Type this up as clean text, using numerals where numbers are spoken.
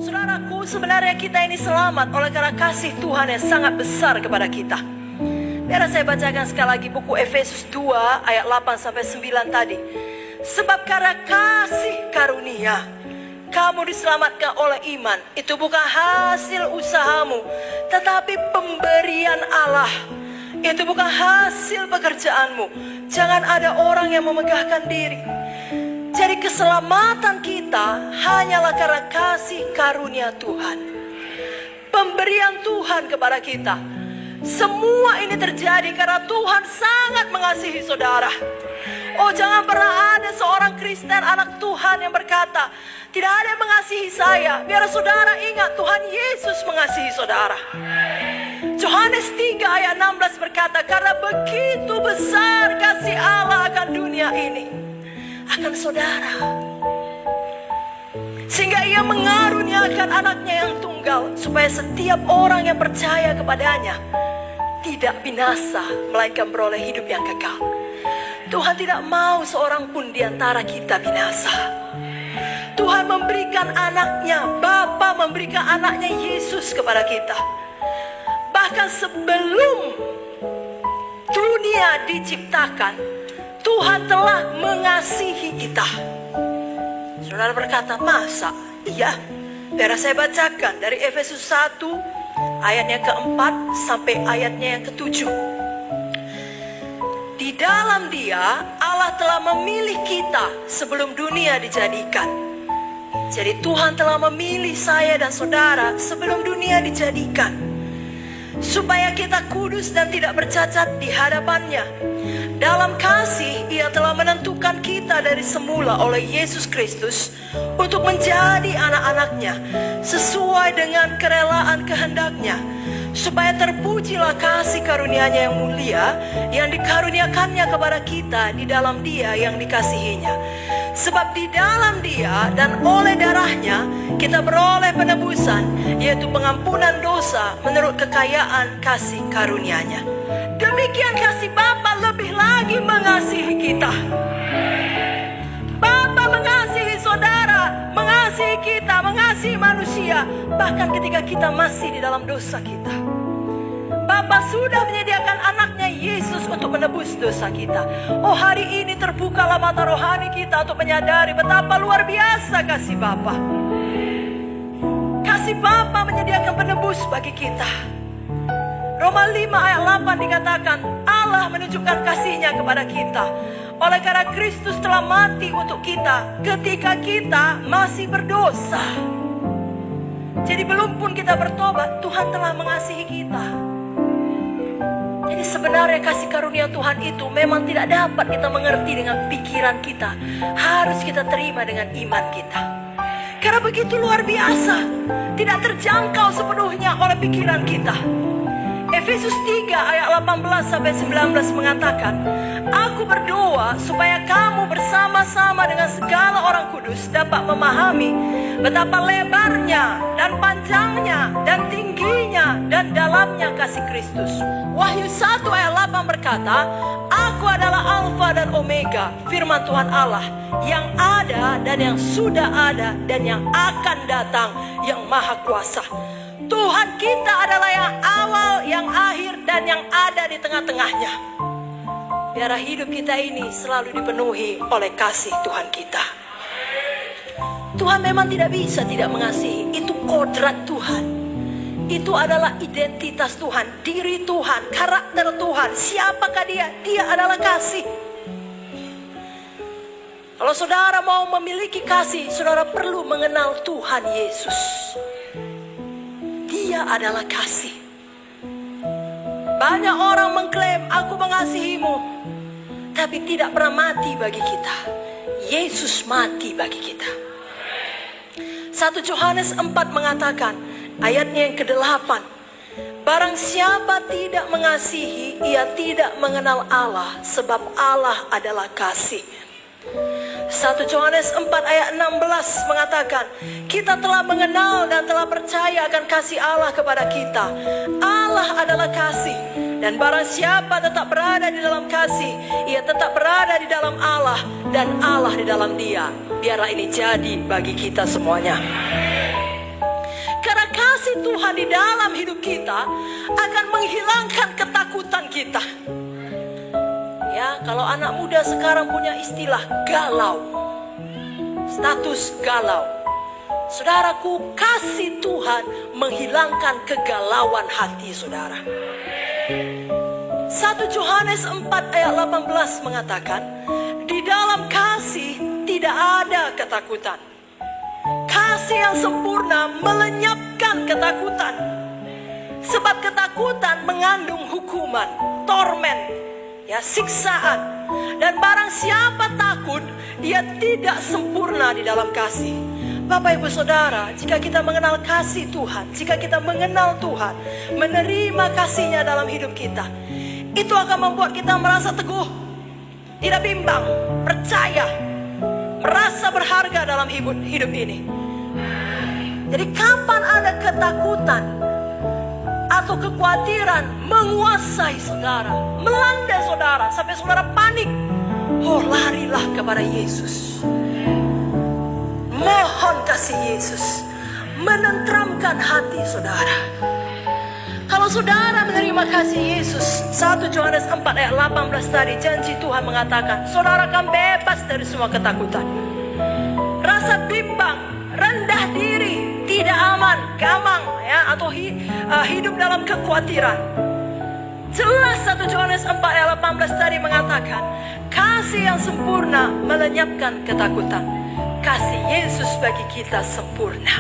Saudaraku, sebenarnya kita ini selamat oleh karena kasih Tuhan yang sangat besar kepada kita. Biar saya bacakan sekali lagi buku Efesus 2 ayat 8-9 tadi. Sebab karena kasih karunia kamu diselamatkan oleh iman. Itu bukan hasil usahamu, tetapi pemberian Allah. Itu bukan hasil pekerjaanmu. Jangan ada orang yang memegahkan diri. Jadi keselamatan kita hanyalah karena kasih karunia Tuhan, pemberian Tuhan kepada kita. Semua ini terjadi karena Tuhan sangat mengasihi saudara. Oh, jangan pernah ada seorang Kristen anak Tuhan yang berkata, tidak ada yang mengasihi saya. Biar saudara ingat, Tuhan Yesus mengasihi saudara. Yohanes 3 ayat 16 berkata, karena begitu besar kasih Allah akan dunia ini, akan saudara, sehingga ia mengaruniakan anaknya yang tunggal, supaya setiap orang yang percaya kepadanya tidak binasa, melainkan beroleh hidup yang kekal. Tuhan tidak mau seorang pun di antara kita binasa. Tuhan memberikan anaknya, Bapa memberikan anaknya Yesus kepada kita. Bahkan sebelum dunia diciptakan, Tuhan telah mengasihi kita. Saudara berkata, masa? Iya. Biar saya bacakan dari Efesus 1 ayatnya keempat sampai ayatnya yang ketujuh. Di dalam Dia Allah telah memilih kita sebelum dunia dijadikan. Jadi Tuhan telah memilih saya dan saudara sebelum dunia dijadikan, supaya kita kudus dan tidak bercacat di hadapannya. Dalam kasih Ia telah menentukan kita dari semula oleh Yesus Kristus untuk menjadi anak-anaknya sesuai dengan kerelaan kehendak-Nya, supaya terpujilah kasih karunia-Nya yang mulia yang dikaruniakannya kepada kita di dalam Dia yang dikasihinya. Sebab di dalam Dia dan oleh darah-Nya kita beroleh penebusan, yaitu pengampunan dosa menurut kekayaan kasih karunia-Nya. Demikian kasih Bapa lebih lagi mengasihi kita. Bapa mengasihi saudara, mengasihi kita, mengasihi manusia, bahkan ketika kita masih di dalam dosa kita. Bapa sudah menyediakan anaknya Yesus untuk menebus dosa kita. Oh, hari ini terbukalah mata rohani kita untuk menyadari betapa luar biasa kasih Bapa. Kasih Bapa menyediakan penebus bagi kita. Roma 5 ayat 8 dikatakan, Allah menunjukkan kasih-Nya kepada kita oleh karena Kristus telah mati untuk kita ketika kita masih berdosa. Jadi belum pun kita bertobat, Tuhan telah mengasihi kita. Jadi sebenarnya kasih karunia Tuhan itu memang tidak dapat kita mengerti dengan pikiran kita. Harus kita terima dengan iman kita. Karena begitu luar biasa, tidak terjangkau sepenuhnya oleh pikiran kita. Efesus 3 ayat 18-19 mengatakan, aku berdoa supaya kamu bersama-sama dengan segala orang kudus dapat memahami betapa lebarnya dan panjangnya dan tingginya dan dalamnya kasih Kristus. Wahyu 1 ayat 8 berkata, aku adalah Alfa dan Omega, firman Tuhan Allah, yang ada dan yang sudah ada dan yang akan datang, yang maha kuasa. Tuhan kita adalah yang awal, yang akhir, dan yang ada di tengah-tengahnya. Biar hidup kita ini selalu dipenuhi oleh kasih Tuhan kita. Tuhan memang tidak bisa tidak mengasihi. Itu kodrat Tuhan. Itu adalah identitas Tuhan, diri Tuhan, karakter Tuhan. Siapakah Dia? Dia adalah kasih. Kalau saudara mau memiliki kasih, saudara perlu mengenal Tuhan Yesus. Dia adalah kasih. Banyak orang mengklaim aku mengasihimu, tapi tidak pernah mati bagi kita. Yesus mati bagi kita. 1 Yohanes 4 mengatakan, ayatnya yang ke-8, barang siapa tidak mengasihi, ia tidak mengenal Allah, sebab Allah adalah kasih. 1 Yohanes 4 ayat 16 mengatakan, kita telah mengenal dan telah percaya akan kasih Allah kepada kita. Allah adalah kasih, dan barang siapa tetap berada di dalam kasih, ia tetap berada di dalam Allah dan Allah di dalam Dia. Biarlah ini jadi bagi kita semuanya. Tuhan di dalam hidup kita akan menghilangkan ketakutan kita. Ya, kalau anak muda sekarang punya istilah galau, status galau. Saudaraku, kasih Tuhan menghilangkan kegalauan hati saudara. 1 Yohanes 4 ayat 18 mengatakan, di dalam kasih tidak ada ketakutan. Kasih yang sempurna melenyapkan ketakutan. Sebab ketakutan mengandung hukuman, torment, ya, siksaan. Dan barang siapa takut, dia tidak sempurna di dalam kasih. Bapak ibu saudara, jika kita mengenal kasih Tuhan, jika kita mengenal Tuhan, menerima kasihnya dalam hidup kita, itu akan membuat kita merasa teguh, tidak bimbang, percaya, merasa berharga dalam hidup ini. Jadi kapan ada ketakutan atau kekhawatiran menguasai saudara, melanda saudara sampai saudara panik, oh larilah kepada Yesus. Mohon kasih Yesus menenteramkan hati saudara. Kalau saudara menerima kasih Yesus, 1 Yohanes 4 ayat 18 tadi, janji Tuhan mengatakan, saudara akan bebas dari semua ketakutan. Rasa bimbang, rendah diri, tidak aman, gamang, ya, atau hidup dalam kekhawatiran. Jelas 1 Yohanes 4 ayat 18 tadi mengatakan, kasih yang sempurna melenyapkan ketakutan. Kasih Yesus bagi kita sempurna.